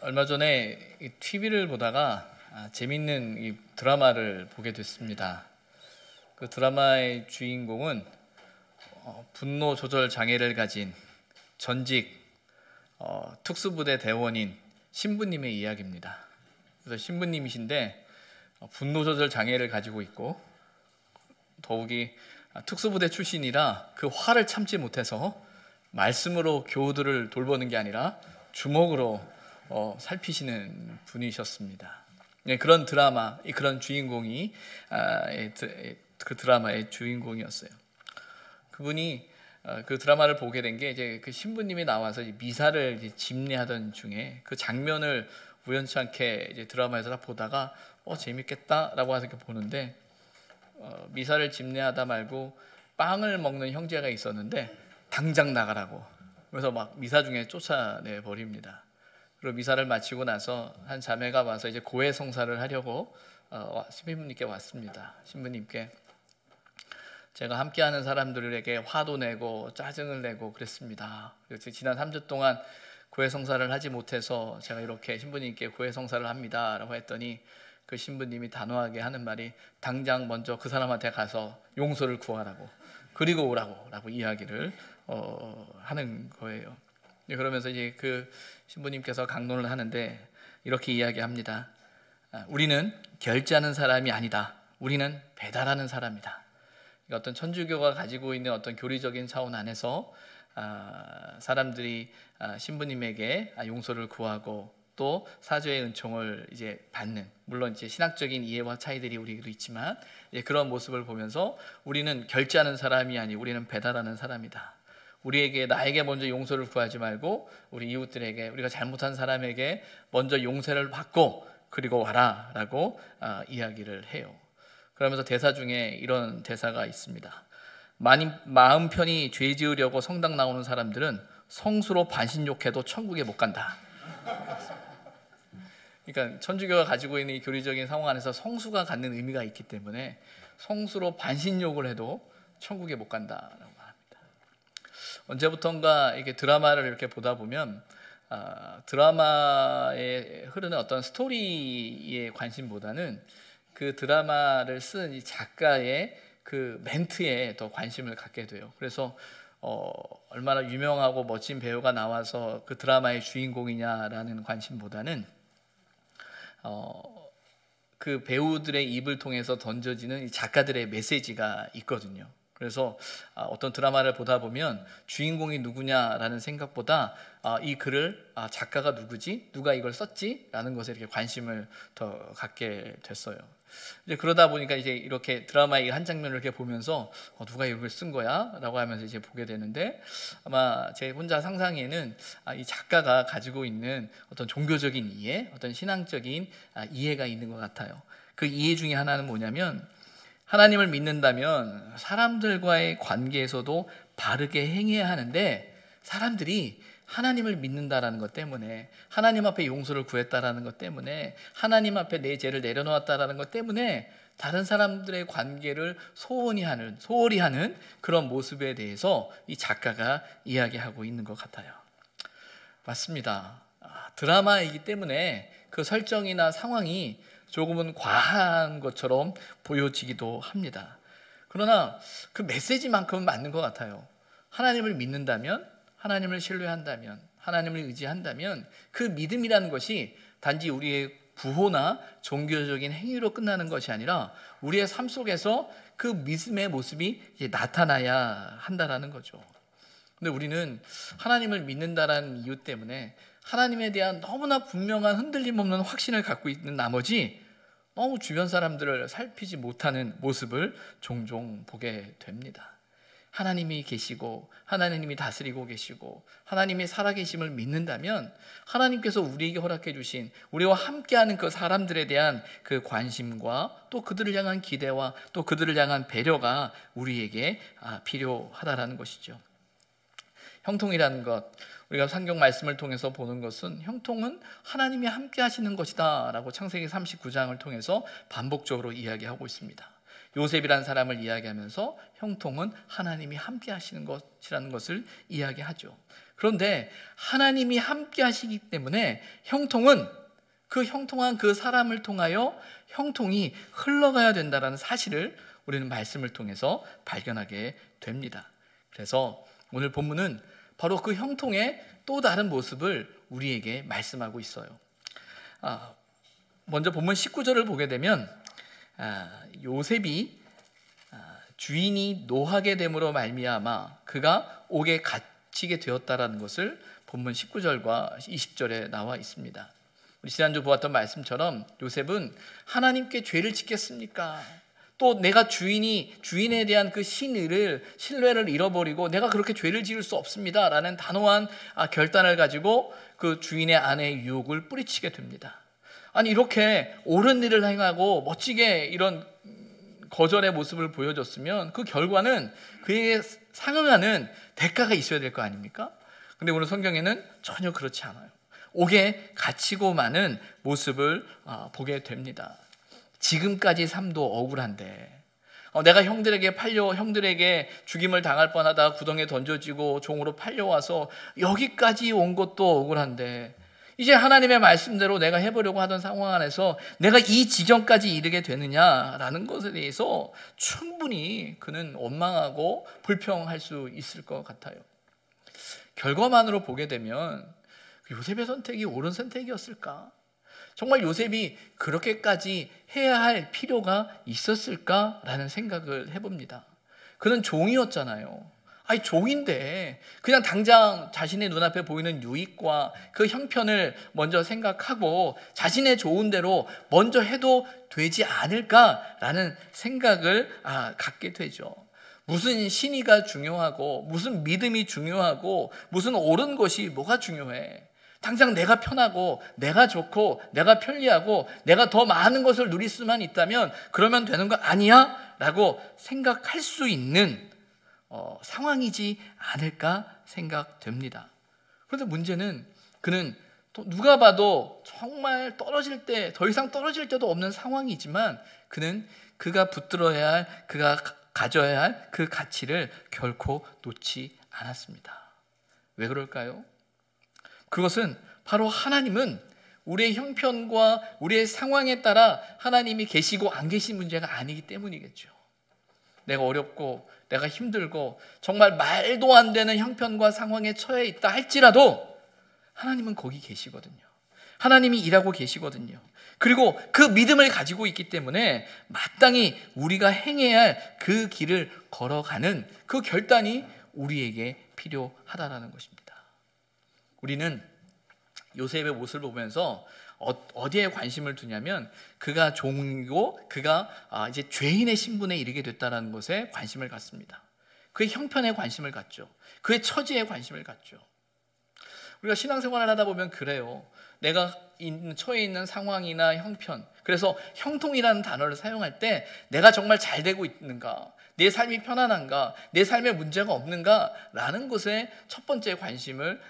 얼마 전에 TV를 보다가 재밌는 이 드라마를 보게 됐습니다. 그 드라마의 주인공은 분노 조절 장애를 가진 전직 특수부대 대원인 신부님의 이야기입니다. 그래서 신부님이신데 분노 조절 장애를 가지고 있고 더욱이 특수부대 출신이라 그 화를 참지 못해서 말씀으로 교우들을 돌보는 게 아니라 주먹으로 살피시는 분이셨습니다. 그런 드라마, 그런 주인공이 그 드라마의 주인공이었어요. 그분이 그 드라마를 보게 된 게 이제 그 신부님이 나와서 미사를 이제 집례하던 중에 그 장면을 우연치 않게 이제 드라마에서 보다가 재밌겠다라고 해서 이렇게 보는데 미사를 집례하다 말고 빵을 먹는 형제가 있었는데 당장 나가라고 그래서 막 미사 중에 쫓아내 버립니다. 그리고 미사를 마치고 나서 한 자매가 와서 이제 고해성사를 하려고 신부님께 왔습니다. 신부님께 제가 함께하는 사람들에게 화도 내고 짜증을 내고 그랬습니다. 그래서 지난 3주 동안 고해성사를 하지 못해서 제가 이렇게 신부님께 고해성사를 합니다라고 했더니 그 신부님이 단호하게 하는 말이 당장 먼저 그 사람한테 가서 용서를 구하라고 그리고 오라고 이야기를 하는 거예요. 그러면서 이제 그 신부님께서 강론을 하는데 이렇게 이야기합니다. 우리는 결제하는 사람이 아니다. 우리는 배달하는 사람이다. 어떤 천주교가 가지고 있는 어떤 교리적인 차원 안에서 사람들이 신부님에게 용서를 구하고 또 사죄의 은총을 이제 받는, 물론 이제 신학적인 이해와 차이들이 우리에게도 있지만 그런 모습을 보면서 우리는 결제하는 사람이 아니고 우리는 배달하는 사람이다. 나에게 먼저 용서를 구하지 말고 우리 이웃들에게, 우리가 잘못한 사람에게 먼저 용서를 받고 그리고 와라라고 이야기를 해요. 그러면서 대사 중에 이런 대사가 있습니다. 마음 편히 죄 지으려고 성당 나오는 사람들은 성수로 반신욕해도 천국에 못 간다. 그러니까 천주교가 가지고 있는 이 교리적인 상황 안에서 성수가 갖는 의미가 있기 때문에 성수로 반신욕을 해도 천국에 못 간다라고 합니다. 언제부턴가 이렇게 드라마를 이렇게 보다 보면 드라마에 흐르는 어떤 스토리의 관심보다는 그 드라마를 쓴 이 작가의 그 멘트에 더 관심을 갖게 돼요. 그래서 얼마나 유명하고 멋진 배우가 나와서 그 드라마의 주인공이냐라는 관심보다는 그 배우들의 입을 통해서 던져지는 이 작가들의 메시지가 있거든요. 그래서 어떤 드라마를 보다 보면 주인공이 누구냐라는 생각보다 이 글을 작가가 누구지? 누가 이걸 썼지? 라는 것에 이렇게 관심을 더 갖게 됐어요. 이제 그러다 보니까 이제 이렇게 드라마의 한 장면을 이렇게 보면서 누가 이걸 쓴 거야? 라고 하면서 이제 보게 되는데 아마 제 혼자 상상에는 이 작가가 가지고 있는 어떤 종교적인 이해, 어떤 신앙적인 이해가 있는 것 같아요. 그 이해 중에 하나는 뭐냐면 하나님을 믿는다면 사람들과의 관계에서도 바르게 행해야 하는데 사람들이 하나님을 믿는다라는 것 때문에, 하나님 앞에 용서를 구했다라는 것 때문에, 하나님 앞에 내 죄를 내려놓았다라는 것 때문에 다른 사람들의 관계를 소홀히 하는 그런 모습에 대해서 이 작가가 이야기하고 있는 것 같아요. 맞습니다. 드라마이기 때문에 그 설정이나 상황이 조금은 과한 것처럼 보여지기도 합니다. 그러나 그 메시지만큼은 맞는 것 같아요. 하나님을 믿는다면, 하나님을 신뢰한다면, 하나님을 의지한다면 그 믿음이라는 것이 단지 우리의 구호나 종교적인 행위로 끝나는 것이 아니라 우리의 삶 속에서 그 믿음의 모습이 이제 나타나야 한다라는 거죠. 근데 우리는 하나님을 믿는다라는 이유 때문에 하나님에 대한 너무나 분명한 흔들림 없는 확신을 갖고 있는 나머지 너무 주변 사람들을 살피지 못하는 모습을 종종 보게 됩니다. 하나님이 계시고 하나님이 다스리고 계시고 하나님이 살아계심을 믿는다면 하나님께서 우리에게 허락해 주신 우리와 함께하는 그 사람들에 대한 그 관심과 또 그들을 향한 기대와 또 그들을 향한 배려가 우리에게 필요하다라는 것이죠. 형통이라는 것, 우리가 성경 말씀을 통해서 보는 것은 형통은 하나님이 함께 하시는 것이다 라고 창세기 39장을 통해서 반복적으로 이야기하고 있습니다. 요셉이라는 사람을 이야기하면서 형통은 하나님이 함께 하시는 것이라는 것을 이야기하죠. 그런데 하나님이 함께 하시기 때문에 형통은 그 형통한 그 사람을 통하여 형통이 흘러가야 된다는 사실을 우리는 말씀을 통해서 발견하게 됩니다. 그래서 오늘 본문은 바로 그 형통의 또 다른 모습을 우리에게 말씀하고 있어요. 먼저 본문 19절을 보게 되면 요셉이 주인이 노하게 됨으로 말미암아 그가 옥에 갇히게 되었다라는 것을 본문 19절과 20절에 나와 있습니다. 우리 지난주 보았던 말씀처럼 요셉은 하나님께 죄를 짓겠습니까? 또 내가 주인에 대한 그 신뢰를 잃어버리고 내가 그렇게 죄를 지을 수 없습니다 라는 단호한 결단을 가지고 그 주인의 아내의 유혹을 뿌리치게 됩니다. 아니 이렇게 옳은 일을 행하고 멋지게 이런 거절의 모습을 보여줬으면 그 결과는 그에게 상응하는 대가가 있어야 될 거 아닙니까? 근데 오늘 성경에는 전혀 그렇지 않아요. 옥에 갇히고 마는 모습을 보게 됩니다. 지금까지 삶도 억울한데 내가 형들에게 죽임을 당할 뻔하다 구덩이에 던져지고 종으로 팔려와서 여기까지 온 것도 억울한데 이제 하나님의 말씀대로 내가 해보려고 하던 상황 안에서 내가 이 지경까지 이르게 되느냐라는 것에 대해서 충분히 그는 원망하고 불평할 수 있을 것 같아요. 결과만으로 보게 되면 요셉의 선택이 옳은 선택이었을까? 정말 요셉이 그렇게까지 해야 할 필요가 있었을까라는 생각을 해봅니다. 그는 종이었잖아요. 아니 종인데 그냥 당장 자신의 눈앞에 보이는 유익과 그 형편을 먼저 생각하고 자신의 좋은 대로 먼저 해도 되지 않을까라는 생각을 갖게 되죠. 무슨 신의가 중요하고 무슨 믿음이 중요하고 무슨 옳은 것이 뭐가 중요해? 당장 내가 편하고 내가 좋고 내가 편리하고 내가 더 많은 것을 누릴 수만 있다면 그러면 되는 거 아니야? 라고 생각할 수 있는 상황이지 않을까 생각됩니다. 그런데 문제는 그는 또 누가 봐도 정말 더 이상 떨어질 때도 없는 상황이지만 그는 그가 붙들어야 할 그가 가져야 할 그 가치를 결코 놓지 않았습니다. 왜 그럴까요? 그것은 바로 하나님은 우리의 형편과 우리의 상황에 따라 하나님이 계시고 안 계신 문제가 아니기 때문이겠죠. 내가 어렵고 내가 힘들고 정말 말도 안 되는 형편과 상황에 처해 있다 할지라도 하나님은 거기 계시거든요. 하나님이 일하고 계시거든요. 그리고 그 믿음을 가지고 있기 때문에 마땅히 우리가 행해야 할 그 길을 걸어가는 그 결단이 우리에게 필요하다라는 것입니다. 우리는 요셉의 모습을 보면서 어디에 관심을 두냐면 그가 종이고 그가 이제 죄인의 신분에 이르게 됐다는 것에 관심을 갖습니다. 그의 형편에 관심을 갖죠. 그의 처지에 관심을 갖죠. 우리가 신앙생활을 하다 보면 그래요. 내가 처해 있는 상황이나 형편, 그래서 형통이라는 단어를 사용할 때 내가 정말 잘 되고 있는가, 내 삶이 편안한가, 내 삶에 문제가 없는가 라는 것에 첫 번째 관심을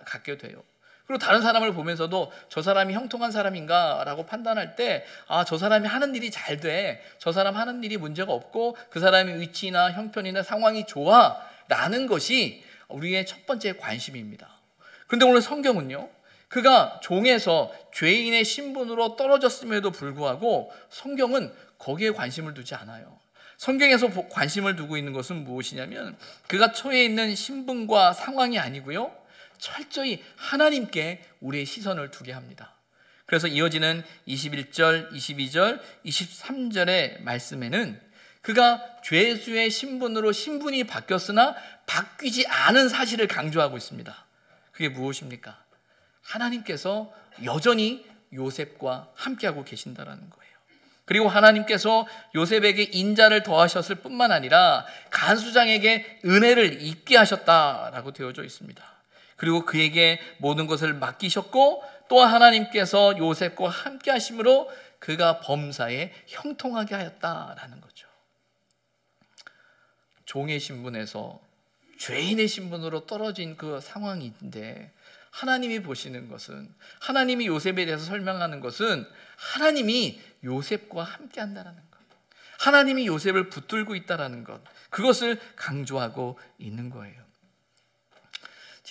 갖게 돼요. 그리고 다른 사람을 보면서도 저 사람이 형통한 사람인가 라고 판단할 때 저 사람이 하는 일이 잘 돼, 저 사람 하는 일이 문제가 없고 그 사람의 위치나 형편이나 상황이 좋아 라는 것이 우리의 첫 번째 관심입니다. 그런데 오늘 성경은요, 그가 종에서 죄인의 신분으로 떨어졌음에도 불구하고 성경은 거기에 관심을 두지 않아요. 성경에서 관심을 두고 있는 것은 무엇이냐면 그가 처해 있는 신분과 상황이 아니고요, 철저히 하나님께 우리의 시선을 두게 합니다. 그래서 이어지는 21절, 22절, 23절의 말씀에는 그가 죄수의 신분으로 신분이 바뀌었으나 바뀌지 않은 사실을 강조하고 있습니다. 그게 무엇입니까? 하나님께서 여전히 요셉과 함께하고 계신다는 거예요. 그리고 하나님께서 요셉에게 인자를 더하셨을 뿐만 아니라 간수장에게 은혜를 입게 하셨다라고 되어져 있습니다. 그리고 그에게 모든 것을 맡기셨고 또 하나님께서 요셉과 함께 하심으로 그가 범사에 형통하게 하였다라는 거죠. 종의 신분에서 죄인의 신분으로 떨어진 그 상황인데 하나님이 보시는 것은, 하나님이 요셉에 대해서 설명하는 것은 하나님이 요셉과 함께 한다는 것, 하나님이 요셉을 붙들고 있다는 것, 그것을 강조하고 있는 거예요.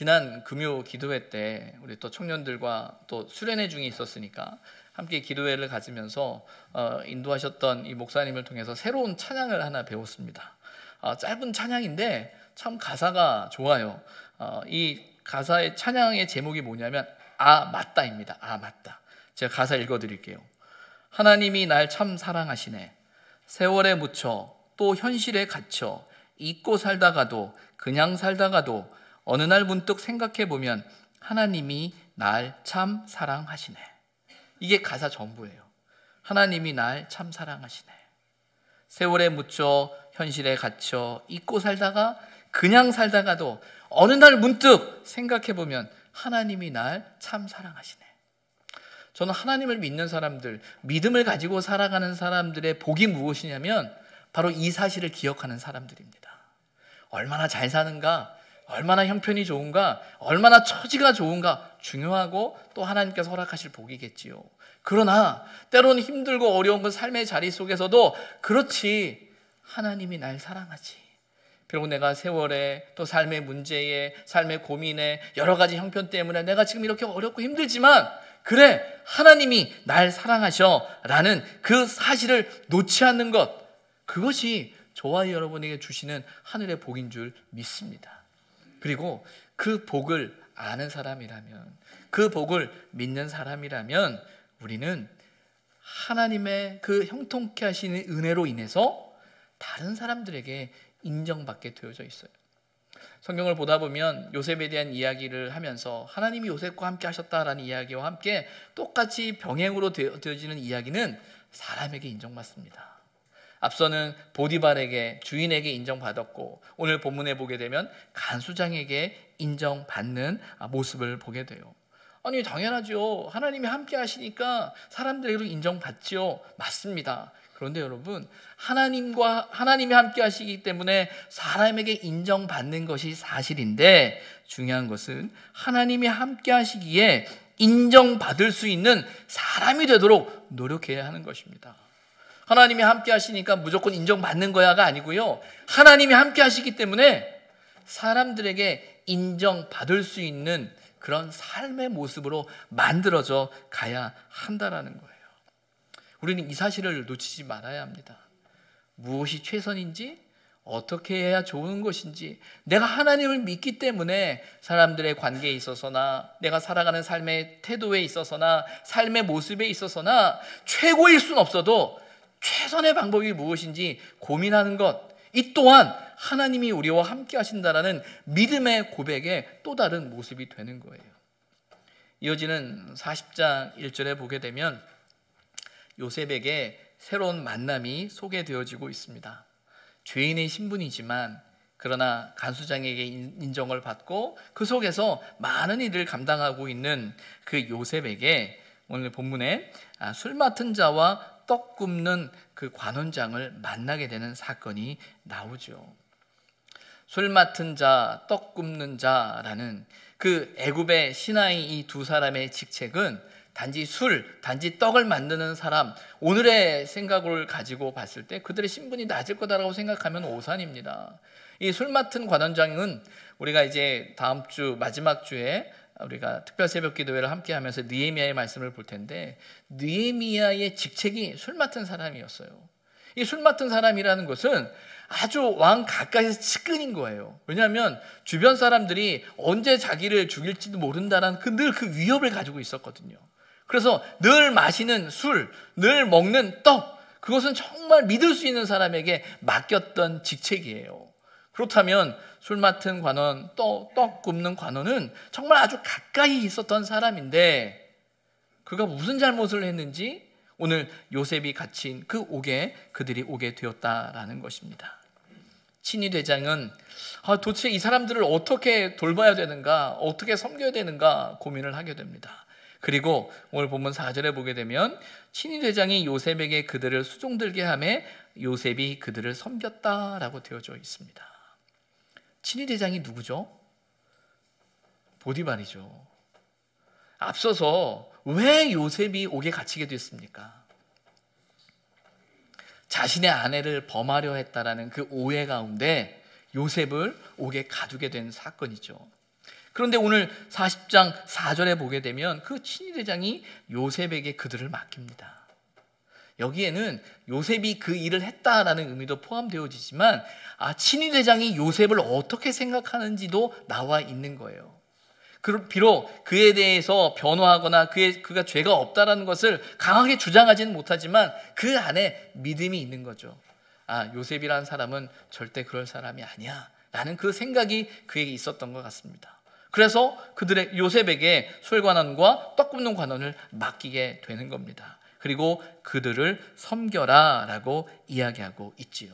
지난 금요 기도회 때 우리 또 청년들과 또 수련회 중에 있었으니까 함께 기도회를 가지면서 인도하셨던 이 목사님을 통해서 새로운 찬양을 하나 배웠습니다. 짧은 찬양인데 참 가사가 좋아요. 이 가사의 찬양의 제목이 뭐냐면 아 맞다입니다. 아 맞다. 제가 가사 읽어드릴게요. 하나님이 날 참 사랑하시네. 세월에 묻혀 또 현실에 갇혀 잊고 살다가도 그냥 살다가도 어느 날 문득 생각해보면 하나님이 날 참 사랑하시네. 이게 가사 전부예요. 하나님이 날 참 사랑하시네. 세월에 묻혀 현실에 갇혀 잊고 살다가 그냥 살다가도 어느 날 문득 생각해보면 하나님이 날 참 사랑하시네. 저는 하나님을 믿는 사람들, 믿음을 가지고 살아가는 사람들의 복이 무엇이냐면 바로 이 사실을 기억하는 사람들입니다. 얼마나 잘 사는가, 얼마나 형편이 좋은가, 얼마나 처지가 좋은가 중요하고 또 하나님께서 허락하실 복이겠지요. 그러나 때로는 힘들고 어려운 그 삶의 자리 속에서도 그렇지, 하나님이 날 사랑하지. 비록 내가 세월에 또 삶의 문제에 삶의 고민에 여러 가지 형편 때문에 내가 지금 이렇게 어렵고 힘들지만 그래, 하나님이 날 사랑하셔 라는 그 사실을 놓지 않는 것, 그것이 저와 여러분에게 주시는 하늘의 복인 줄 믿습니다. 그리고 그 복을 아는 사람이라면, 그 복을 믿는 사람이라면 우리는 하나님의 그 형통케 하시는 은혜로 인해서 다른 사람들에게 인정받게 되어져 있어요. 성경을 보다 보면 요셉에 대한 이야기를 하면서 하나님이 요셉과 함께 하셨다라는 이야기와 함께 똑같이 병행으로 되어지는 이야기는 사람에게 인정받습니다. 앞서는 보디발에게, 주인에게 인정받았고 오늘 본문에 보게 되면 간수장에게 인정받는 모습을 보게 돼요. 아니 당연하죠. 하나님이 함께 하시니까 사람들에게도 인정받지요. 맞습니다. 그런데 여러분, 하나님이 함께 하시기 때문에 사람에게 인정받는 것이 사실인데 중요한 것은 하나님이 함께 하시기에 인정받을 수 있는 사람이 되도록 노력해야 하는 것입니다. 하나님이 함께 하시니까 무조건 인정받는 거야가 아니고요. 하나님이 함께 하시기 때문에 사람들에게 인정받을 수 있는 그런 삶의 모습으로 만들어져 가야 한다라는 거예요. 우리는 이 사실을 놓치지 말아야 합니다. 무엇이 최선인지, 어떻게 해야 좋은 것인지, 내가 하나님을 믿기 때문에 사람들의 관계에 있어서나 내가 살아가는 삶의 태도에 있어서나 삶의 모습에 있어서나 최고일 수는 없어도 최선의 방법이 무엇인지 고민하는 것, 이 또한 하나님이 우리와 함께 하신다라는 믿음의 고백의 또 다른 모습이 되는 거예요. 이어지는 40장 1절에 보게 되면 요셉에게 새로운 만남이 소개되어지고 있습니다. 죄인의 신분이지만 그러나 간수장에게 인정을 받고 그 속에서 많은 일을 감당하고 있는 그 요셉에게 오늘 본문에 술 맡은 자와 떡 굽는 그 관원장을 만나게 되는 사건이 나오죠. 술 맡은 자, 떡 굽는 자라는 그 애굽의 시나이 이 두 사람의 직책은 단지 떡을 만드는 사람, 오늘의 생각을 가지고 봤을 때 그들의 신분이 낮을 거다라고 생각하면 오산입니다. 이 술 맡은 관원장은 우리가 이제 다음 주 마지막 주에 우리가 특별 새벽 기도회를 함께 하면서 느헤미야의 말씀을 볼 텐데 느헤미야의 직책이 술 맡은 사람이었어요. 이 술 맡은 사람이라는 것은 아주 왕 가까이서 측근인 거예요. 왜냐하면 주변 사람들이 언제 자기를 죽일지도 모른다는 늘 그 위협을 가지고 있었거든요. 그래서 늘 마시는 술, 늘 먹는 떡, 그것은 정말 믿을 수 있는 사람에게 맡겼던 직책이에요. 그렇다면 술 맡은 관원, 떡 굽는 관원은 정말 아주 가까이 있었던 사람인데 그가 무슨 잘못을 했는지 오늘 요셉이 갇힌 그 옥에 그들이 오게 되었다라는 것입니다. 친위대장은 도대체 이 사람들을 어떻게 돌봐야 되는가, 어떻게 섬겨야 되는가 고민을 하게 됩니다. 그리고 오늘 본문 4절에 보게 되면 친위대장이 요셉에게 그들을 수종들게 하매 요셉이 그들을 섬겼다라고 되어져 있습니다. 친위대장이 누구죠? 보디발이죠. 앞서서 왜 요셉이 옥에 갇히게 됐습니까? 자신의 아내를 범하려 했다라는 그 오해 가운데 요셉을 옥에 가두게 된 사건이죠. 그런데 오늘 40장 4절에 보게 되면 그 친위대장이 요셉에게 그들을 맡깁니다. 여기에는 요셉이 그 일을 했다라는 의미도 포함되어지지만 친위대장이 요셉을 어떻게 생각하는지도 나와 있는 거예요. 비록 그에 대해서 변호하거나 그가 죄가 없다라는 것을 강하게 주장하지는 못하지만 그 안에 믿음이 있는 거죠. 요셉이라는 사람은 절대 그럴 사람이 아니야 라는 그 생각이 그에게 있었던 것 같습니다. 그래서 그들의 요셉에게 술관원과 떡 굽는 관원을 맡기게 되는 겁니다. 그리고 그들을 섬겨라 라고 이야기하고 있지요.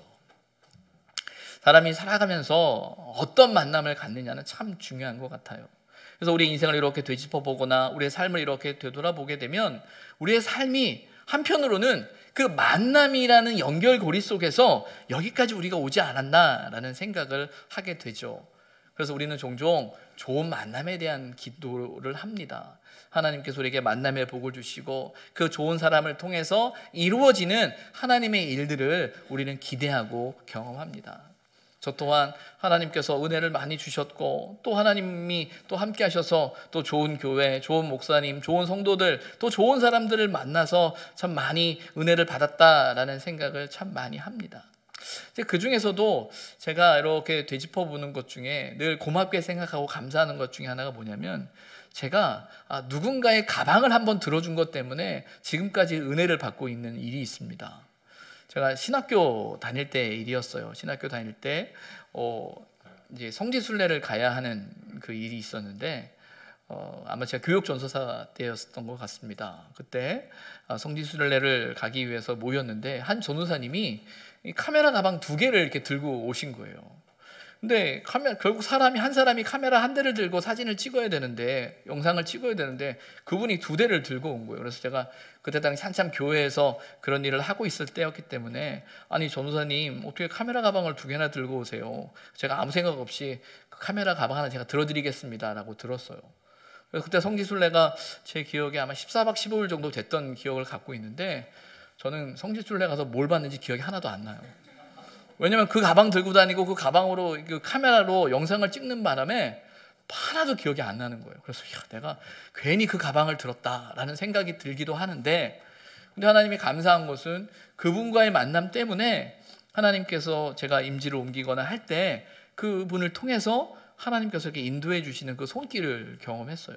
사람이 살아가면서 어떤 만남을 갖느냐는 참 중요한 것 같아요. 그래서 우리 인생을 이렇게 되짚어보거나 우리의 삶을 이렇게 되돌아보게 되면 우리의 삶이 한편으로는 그 만남이라는 연결고리 속에서 여기까지 우리가 오지 않았나라는 생각을 하게 되죠. 그래서 우리는 종종 좋은 만남에 대한 기도를 합니다. 하나님께서 우리에게 만남의 복을 주시고 그 좋은 사람을 통해서 이루어지는 하나님의 일들을 우리는 기대하고 경험합니다. 저 또한 하나님께서 은혜를 많이 주셨고 또 하나님이 또 함께 하셔서 또 좋은 교회, 좋은 목사님, 좋은 성도들, 또 좋은 사람들을 만나서 참 많이 은혜를 받았다라는 생각을 참 많이 합니다. 그 중에서도 제가 이렇게 되짚어 보는 것 중에 늘 고맙게 생각하고 감사하는 것 중에 하나가 뭐냐면 제가 누군가의 가방을 한번 들어준 것 때문에 지금까지 은혜를 받고 있는 일이 있습니다. 제가 신학교 다닐 때 일이었어요. 신학교 다닐 때 이제 성지순례를 가야 하는 그 일이 있었는데 아마 제가 교육전도사 때였던 것 같습니다. 그때 성지순례를 가기 위해서 모였는데 한 전도사님이 이 카메라 가방 2개를 이렇게 들고 오신 거예요. 근데 결국 한 사람이 카메라 1대를 들고 사진을 찍어야 되는데 영상을 찍어야 되는데 그분이 2대를 들고 온 거예요. 그래서 제가 그때 당시 한참 교회에서 그런 일을 하고 있을 때였기 때문에 아니 전도사님 어떻게 카메라 가방을 2개나 들고 오세요? 제가 아무 생각 없이 그 카메라 가방 하나 제가 들어드리겠습니다 라고 들었어요. 그래서 그때 성지순례가 제 기억에 아마 14박 15일 정도 됐던 기억을 갖고 있는데 저는 성지순례 가서 뭘 봤는지 기억이 하나도 안 나요. 왜냐면 그 가방 들고 다니고 그 가방으로 그 카메라로 영상을 찍는 바람에 하나도 기억이 안 나는 거예요. 그래서 내가 괜히 그 가방을 들었다라는 생각이 들기도 하는데 근데 하나님이 감사한 것은 그분과의 만남 때문에 하나님께서 제가 임지를 옮기거나 할 때 그분을 통해서 하나님께서 이렇게 인도해 주시는 그 손길을 경험했어요.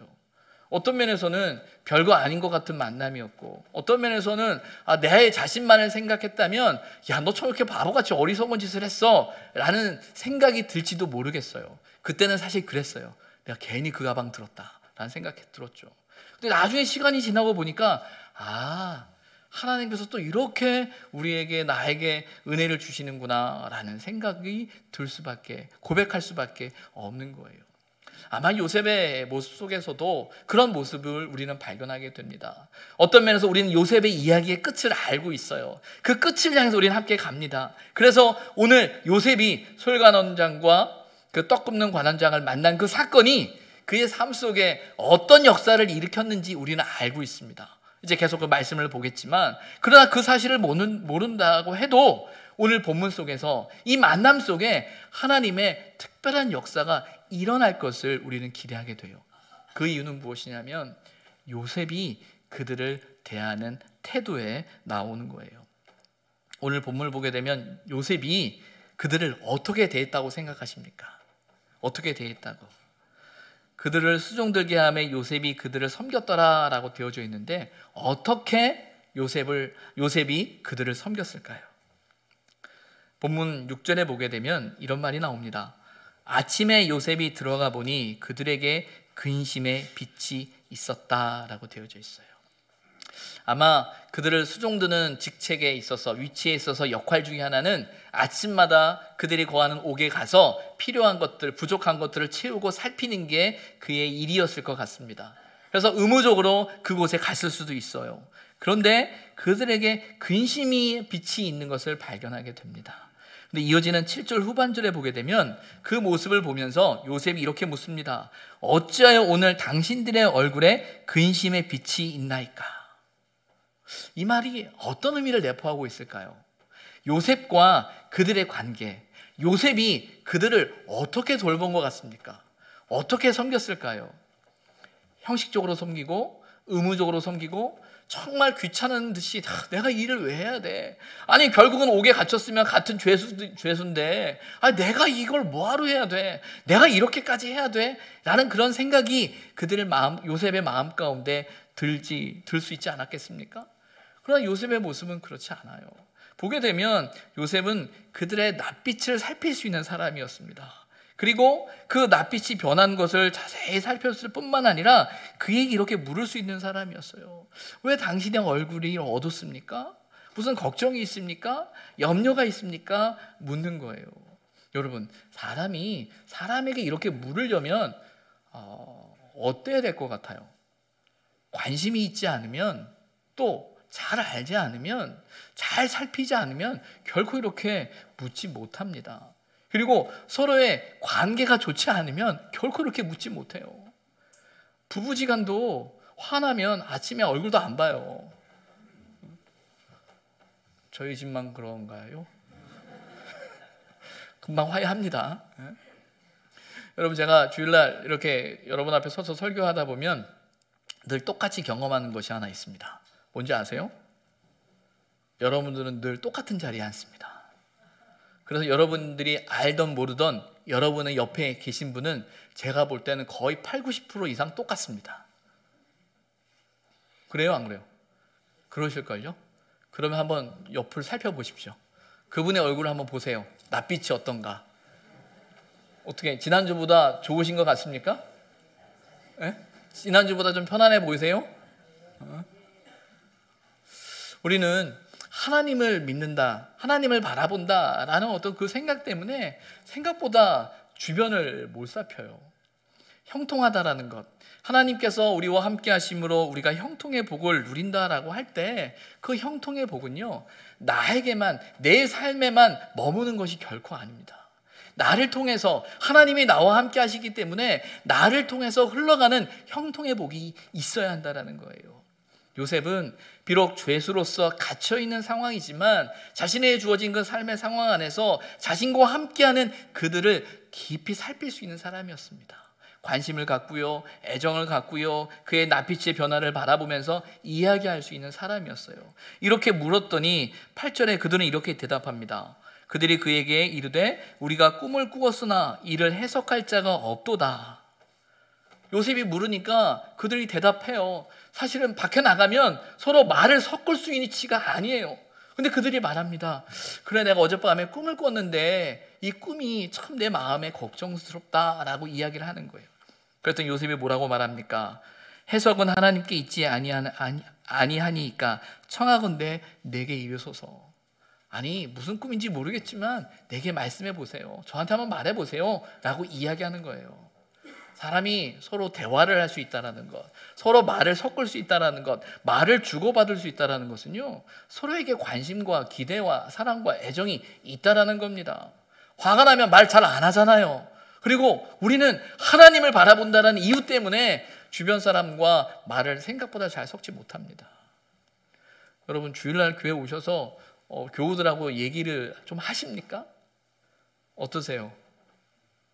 어떤 면에서는 별거 아닌 것 같은 만남이었고 어떤 면에서는 내 자신만을 생각했다면 야, 너 저렇게 바보같이 어리석은 짓을 했어 라는 생각이 들지도 모르겠어요. 그때는 사실 그랬어요. 내가 괜히 그 가방 들었다 라는 생각이 들었죠. 근데 나중에 시간이 지나고 보니까 하나님께서 또 이렇게 나에게 은혜를 주시는구나 라는 생각이 들 수밖에, 고백할 수밖에 없는 거예요. 아마 요셉의 모습 속에서도 그런 모습을 우리는 발견하게 됩니다. 어떤 면에서 우리는 요셉의 이야기의 끝을 알고 있어요. 그 끝을 향해서 우리는 함께 갑니다. 그래서 오늘 요셉이 솔관원장과 그 떡 굽는 관원장을 만난 그 사건이 그의 삶 속에 어떤 역사를 일으켰는지 우리는 알고 있습니다. 이제 계속 그 말씀을 보겠지만 그러나 그 사실을 모른다고 해도 오늘 본문 속에서 이 만남 속에 하나님의 특별한 역사가 일어날 것을 우리는 기대하게 돼요. 그 이유는 무엇이냐면 요셉이 그들을 대하는 태도에 나오는 거예요. 오늘 본문을 보게 되면 요셉이 그들을 어떻게 대했다고 생각하십니까? 어떻게 대했다고? 그들을 수종들게 하며 요셉이 그들을 섬겼더라라고 되어져 있는데 어떻게 요셉이 그들을 섬겼을까요? 본문 6절에 보게 되면 이런 말이 나옵니다. 아침에 요셉이 들어가 보니 그들에게 근심의 빛이 있었다라고 되어져 있어요. 아마 그들을 수종드는 직책에 있어서 위치에 있어서 역할 중에 하나는 아침마다 그들이 거하는 옥에 가서 필요한 것들, 부족한 것들을 채우고 살피는 게 그의 일이었을 것 같습니다. 그래서 의무적으로 그곳에 갔을 수도 있어요. 그런데 그들에게 근심의 빛이 있는 것을 발견하게 됩니다. 근데 이어지는 7절 후반절에 보게 되면 그 모습을 보면서 요셉이 이렇게 묻습니다. 어찌하여 오늘 당신들의 얼굴에 근심의 빛이 있나이까? 이 말이 어떤 의미를 내포하고 있을까요? 요셉과 그들의 관계, 요셉이 그들을 어떻게 돌본 것 같습니까? 어떻게 섬겼을까요? 형식적으로 섬기고 의무적으로 섬기고 정말 귀찮은 듯이 내가 이 일을 왜 해야 돼? 아니 결국은 옥에 갇혔으면 같은 죄수인데 내가 이걸 뭐하러 해야 돼? 내가 이렇게까지 해야 돼? 라는 그런 생각이 그들의 마음, 요셉의 마음 가운데 들 수 있지 않았겠습니까? 그러나 요셉의 모습은 그렇지 않아요. 보게 되면 요셉은 그들의 낯빛을 살필 수 있는 사람이었습니다. 그리고 그 낯빛이 변한 것을 자세히 살폈을 뿐만 아니라 그에게 이렇게 물을 수 있는 사람이었어요. 왜 당신의 얼굴이 어둡습니까? 무슨 걱정이 있습니까? 염려가 있습니까? 묻는 거예요. 여러분, 사람이 사람에게 이렇게 물으려면 어때야 될 것 같아요? 관심이 있지 않으면, 또 잘 알지 않으면, 잘 살피지 않으면 결코 이렇게 묻지 못합니다. 그리고 서로의 관계가 좋지 않으면 결코 이렇게 묻지 못해요. 부부지간도 화나면 아침에 얼굴도 안 봐요. 저희 집만 그런가요? 금방 화해합니다. 여러분, 제가 주일날 이렇게 여러분 앞에 서서 설교하다 보면 늘 똑같이 경험하는 것이 하나 있습니다. 뭔지 아세요? 여러분들은 늘 똑같은 자리에 앉습니다. 그래서 여러분들이 알던 모르던 여러분의 옆에 계신 분은 제가 볼 때는 거의 80-90% 이상 똑같습니다. 그래요, 안 그래요? 그러실걸요? 그러면 한번 옆을 살펴보십시오. 그분의 얼굴을 한번 보세요. 낯빛이 어떤가? 어떻게 지난주보다 좋으신 것 같습니까? 네? 지난주보다 좀 편안해 보이세요? 우리는 하나님을 믿는다, 하나님을 바라본다 라는 어떤 그 생각 때문에 생각보다 주변을 못 살펴요. 형통하다라는 것, 하나님께서 우리와 함께 하심으로 우리가 형통의 복을 누린다라고 할 때 그 형통의 복은요, 나에게만, 내 삶에만 머무는 것이 결코 아닙니다. 나를 통해서, 하나님이 나와 함께 하시기 때문에 나를 통해서 흘러가는 형통의 복이 있어야 한다는 거예요. 요셉은 비록 죄수로서 갇혀있는 상황이지만 자신의 주어진 그 삶의 상황 안에서 자신과 함께하는 그들을 깊이 살필 수 있는 사람이었습니다. 관심을 갖고요, 애정을 갖고요, 그의 낯빛의 변화를 바라보면서 이야기할 수 있는 사람이었어요. 이렇게 물었더니 8절에 그들은 이렇게 대답합니다. 그들이 그에게 이르되 우리가 꿈을 꾸었으나 이를 해석할 자가 없도다. 요셉이 물으니까 그들이 대답해요. 사실은 밖에 나가면 서로 말을 섞을 수 있는 위치가 아니에요. 근데 그들이 말합니다. 그래, 내가 어젯밤에 꿈을 꿨는데 이 꿈이 참 내 마음에 걱정스럽다라고 이야기를 하는 거예요. 그랬더니 요셉이 뭐라고 말합니까? 해석은 하나님께 있지 아니하니까 청하건대 내게 이르소서. 아니, 무슨 꿈인지 모르겠지만 내게 말씀해 보세요. 저한테 한번 말해 보세요 라고 이야기하는 거예요. 사람이 서로 대화를 할 수 있다는 것, 서로 말을 섞을 수 있다는 것, 말을 주고받을 수 있다는 것은요, 서로에게 관심과 기대와 사랑과 애정이 있다는 겁니다. 화가 나면 말 잘 안 하잖아요. 그리고 우리는 하나님을 바라본다는 이유 때문에 주변 사람과 말을 생각보다 잘 섞지 못합니다. 여러분, 주일날 교회 오셔서 교우들하고 얘기를 좀 하십니까? 어떠세요?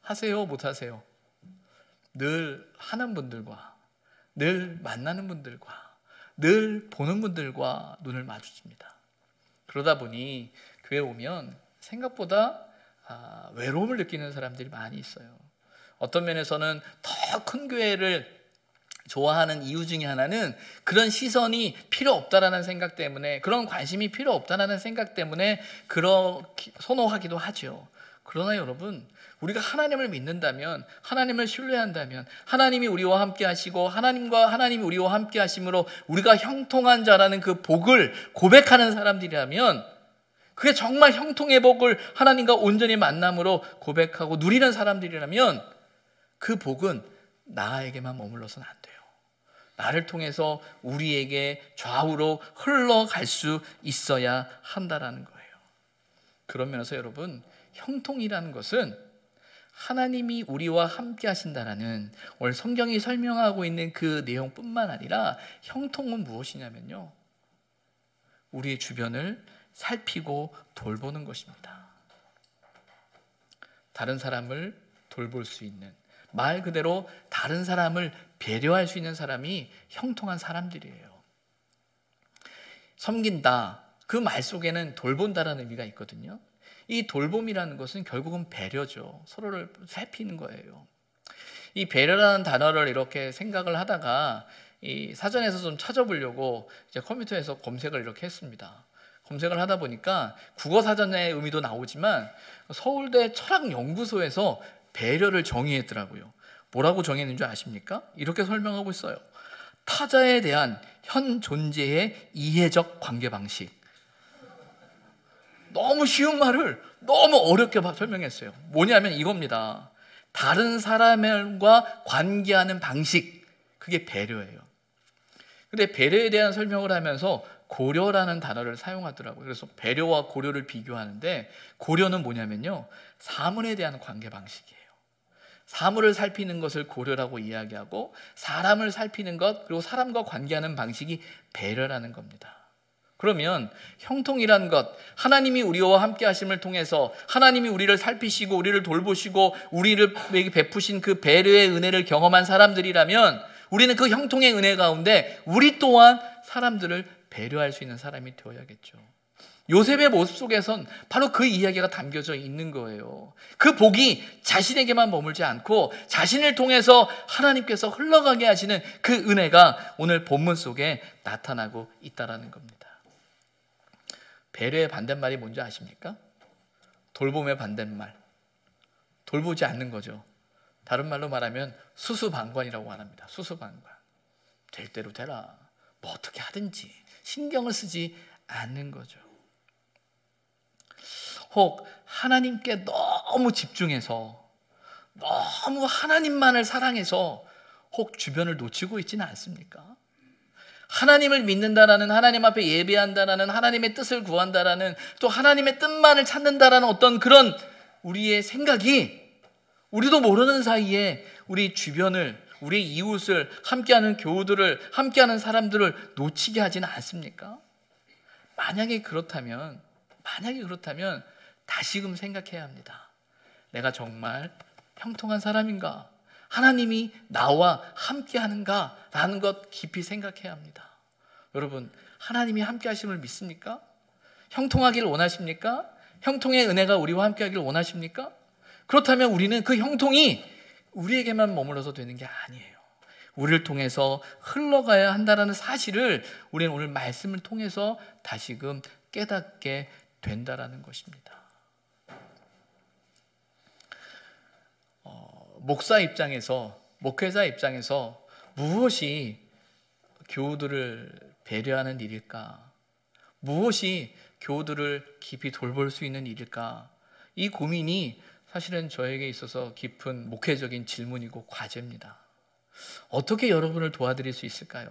하세요? 못하세요? 늘 하는 분들과, 늘 만나는 분들과, 늘 보는 분들과 눈을 마주칩니다. 그러다 보니 교회 오면 생각보다 외로움을 느끼는 사람들이 많이 있어요. 어떤 면에서는 더 큰 교회를 좋아하는 이유 중에 하나는 그런 시선이 필요 없다라는 생각 때문에, 그런 관심이 필요 없다라는 생각 때문에 그렇게 선호하기도 하죠. 그러나 여러분, 우리가 하나님을 믿는다면, 하나님을 신뢰한다면, 하나님이 우리와 함께 하시고 하나님이 우리와 함께 하심으로 우리가 형통한 자라는 그 복을 고백하는 사람들이라면, 그게 정말 형통의 복을 하나님과 온전히 만남으로 고백하고 누리는 사람들이라면 그 복은 나에게만 머물러서는 안 돼요. 나를 통해서 우리에게 좌우로 흘러갈 수 있어야 한다라는 거예요. 그런 면에서 여러분, 형통이라는 것은 하나님이 우리와 함께 하신다라는, 오늘 성경이 설명하고 있는 그 내용뿐만 아니라, 형통은 무엇이냐면요, 우리의 주변을 살피고 돌보는 것입니다. 다른 사람을 돌볼 수 있는, 말 그대로 다른 사람을 배려할 수 있는 사람이 형통한 사람들이에요. 섬긴다, 그 말 속에는 돌본다라는 의미가 있거든요. 이 돌봄이라는 것은 결국은 배려죠. 서로를 살피는 거예요. 이 배려라는 단어를 이렇게 생각을 하다가 이 사전에서 좀 찾아보려고 이제 컴퓨터에서 검색을 이렇게 했습니다. 검색을 하다 보니까 국어 사전의 의미도 나오지만 서울대 철학연구소에서 배려를 정의했더라고요. 뭐라고 정의했는 줄 아십니까? 이렇게 설명하고 있어요. 타자에 대한 현 존재의 이해적 관계 방식. 너무 쉬운 말을 너무 어렵게 설명했어요. 뭐냐면 이겁니다. 다른 사람과 관계하는 방식, 그게 배려예요. 근데 배려에 대한 설명을 하면서 고려라는 단어를 사용하더라고요. 그래서 배려와 고려를 비교하는데, 고려는 뭐냐면요, 사물에 대한 관계 방식이에요. 사물을 살피는 것을 고려라고 이야기하고, 사람을 살피는 것, 그리고 사람과 관계하는 방식이 배려라는 겁니다. 그러면 형통이란 것, 하나님이 우리와 함께 하심을 통해서 하나님이 우리를 살피시고 우리를 돌보시고 우리를 베푸신 그 배려의 은혜를 경험한 사람들이라면, 우리는 그 형통의 은혜 가운데 우리 또한 사람들을 배려할 수 있는 사람이 되어야겠죠. 요셉의 모습 속에선 바로 그 이야기가 담겨져 있는 거예요. 그 복이 자신에게만 머물지 않고 자신을 통해서 하나님께서 흘러가게 하시는 그 은혜가 오늘 본문 속에 나타나고 있다는 겁니다. 배려의 반대말이 뭔지 아십니까? 돌봄의 반대말, 돌보지 않는 거죠. 다른 말로 말하면 수수방관이라고 말합니다. 수수방관. 될 대로 되라, 뭐 어떻게 하든지 신경을 쓰지 않는 거죠. 혹 하나님께 너무 집중해서, 너무 하나님만을 사랑해서 혹 주변을 놓치고 있지는 않습니까? 하나님을 믿는다라는, 하나님 앞에 예배한다라는, 하나님의 뜻을 구한다라는, 또 하나님의 뜻만을 찾는다라는 어떤 그런 우리의 생각이 우리도 모르는 사이에 우리 주변을, 우리 이웃을, 함께하는 교우들을, 함께하는 사람들을 놓치게 하지는 않습니까? 만약에 그렇다면 다시금 생각해야 합니다. 내가 정말 형통한 사람인가? 하나님이 나와 함께하는가? 라는 것 깊이 생각해야 합니다. 여러분, 하나님이 함께하심을 믿습니까? 형통하기를 원하십니까? 형통의 은혜가 우리와 함께하기를 원하십니까? 그렇다면 우리는 그 형통이 우리에게만 머물러서 되는 게 아니에요. 우리를 통해서 흘러가야 한다는 사실을 우리는 오늘 말씀을 통해서 다시금 깨닫게 된다라는 것입니다. 목사 입장에서, 목회자 입장에서 무엇이 교우들을 배려하는 일일까? 무엇이 교우들을 깊이 돌볼 수 있는 일일까? 이 고민이 사실은 저에게 있어서 깊은 목회적인 질문이고 과제입니다. 어떻게 여러분을 도와드릴 수 있을까요?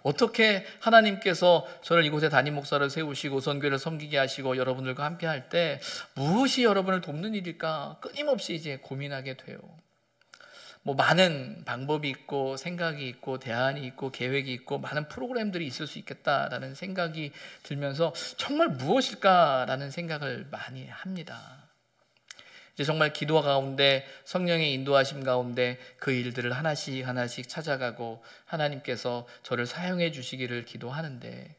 어떻게 하나님께서 저를 이곳에 담임 목사를 세우시고 선교를 섬기게 하시고 여러분들과 함께 할 때 무엇이 여러분을 돕는 일일까? 끊임없이 이제 고민하게 돼요. 많은 방법이 있고 생각이 있고 대안이 있고 계획이 있고 많은 프로그램들이 있을 수 있겠다라는 생각이 들면서 정말 무엇일까라는 생각을 많이 합니다. 이제 정말 기도 가운데, 성령의 인도하심 가운데 그 일들을 하나씩 찾아가고 하나님께서 저를 사용해 주시기를 기도하는데,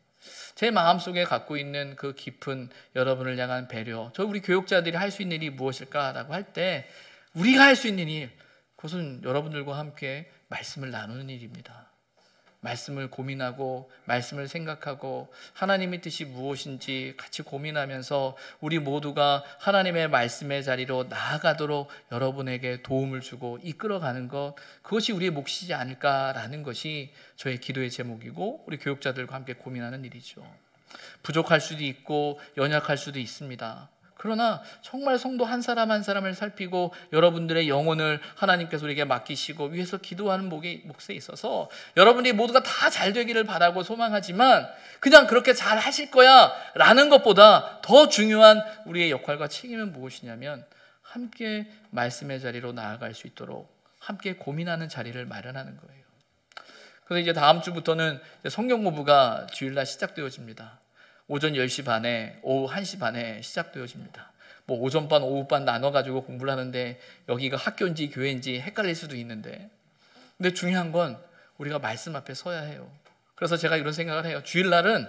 제 마음속에 갖고 있는 그 깊은 여러분을 향한 배려, 저 우리 교육자들이 할 수 있는 일이 무엇일까라고 할 때, 우리가 할 수 있는 일, 그것은 여러분들과 함께 말씀을 나누는 일입니다. 말씀을 고민하고 말씀을 생각하고 하나님의 뜻이 무엇인지 같이 고민하면서 우리 모두가 하나님의 말씀의 자리로 나아가도록 여러분에게 도움을 주고 이끌어가는 것, 그것이 우리의 몫이지 않을까라는 것이 저의 기도의 제목이고 우리 교육자들과 함께 고민하는 일이죠. 부족할 수도 있고 연약할 수도 있습니다. 그러나 정말 성도 한 사람 한 사람을 살피고 여러분들의 영혼을 하나님께서 우리에게 맡기시고 위해서 기도하는 몫에 있어서 여러분들이 모두가 다 잘 되기를 바라고 소망하지만, 그냥 그렇게 잘 하실 거야 라는 것보다 더 중요한 우리의 역할과 책임은 무엇이냐면, 함께 말씀의 자리로 나아갈 수 있도록 함께 고민하는 자리를 마련하는 거예요. 그래서 이제 다음 주부터는 성경 공부가 주일날 시작되어집니다. 오전 10시 반에, 오후 1시 반에 시작되어집니다. 뭐 오전반 오후반 나눠가지고 공부를 하는데 여기가 학교인지 교회인지 헷갈릴 수도 있는데, 근데 중요한 건 우리가 말씀 앞에 서야 해요. 그래서 제가 이런 생각을 해요. 주일날은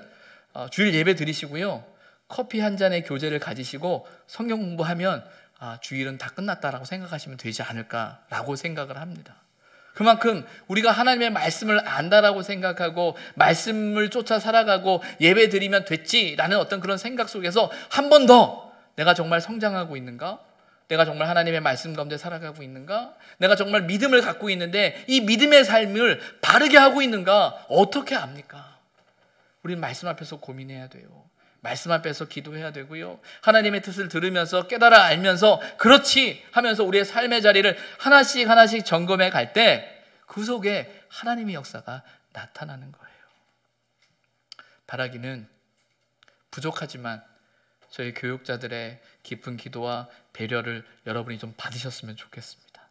주일 예배 드리시고요, 커피 한 잔의 교제를 가지시고 성경 공부하면 주일은 다 끝났다라고 생각하시면 되지 않을까라고 생각을 합니다. 그만큼 우리가 하나님의 말씀을 안다라고 생각하고 말씀을 쫓아 살아가고 예배 드리면 됐지라는 어떤 그런 생각 속에서 한 번 더 내가 정말 성장하고 있는가? 내가 정말 하나님의 말씀 가운데 살아가고 있는가? 내가 정말 믿음을 갖고 있는데 이 믿음의 삶을 바르게 하고 있는가? 어떻게 압니까? 우리는 말씀 앞에서 고민해야 돼요. 말씀 앞에서 기도해야 되고요, 하나님의 뜻을 들으면서 깨달아 알면서 그렇지 하면서 우리의 삶의 자리를 하나씩 하나씩 점검해 갈 때 그 속에 하나님의 역사가 나타나는 거예요. 바라기는 부족하지만 저희 교육자들의 깊은 기도와 배려를 여러분이 좀 받으셨으면 좋겠습니다.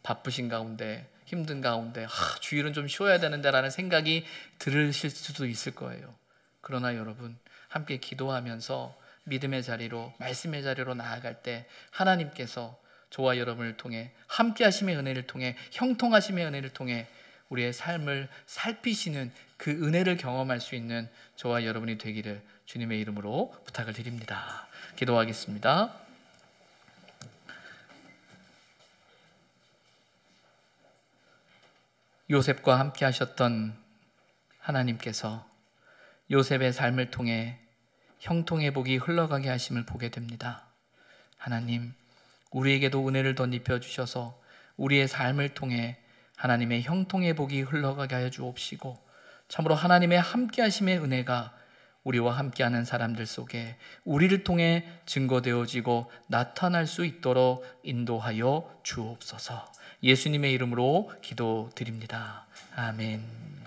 바쁘신 가운데, 힘든 가운데 주일은 좀 쉬어야 되는데 라는 생각이 들으실 수도 있을 거예요. 그러나 여러분, 함께 기도하면서 믿음의 자리로, 말씀의 자리로 나아갈 때 하나님께서 저와 여러분을 통해, 함께 하심의 은혜를 통해, 형통하심의 은혜를 통해 우리의 삶을 살피시는 그 은혜를 경험할 수 있는 저와 여러분이 되기를 주님의 이름으로 부탁을 드립니다. 기도하겠습니다. 요셉과 함께 하셨던 하나님께서 요셉의 삶을 통해 형통의 복이 흘러가게 하심을 보게 됩니다. 하나님, 우리에게도 은혜를 덧입혀 주셔서 우리의 삶을 통해 하나님의 형통의 복이 흘러가게 하여 주옵시고, 참으로 하나님의 함께 하심의 은혜가 우리와 함께하는 사람들 속에 우리를 통해 증거되어지고 나타날 수 있도록 인도하여 주옵소서. 예수님의 이름으로 기도드립니다. 아멘.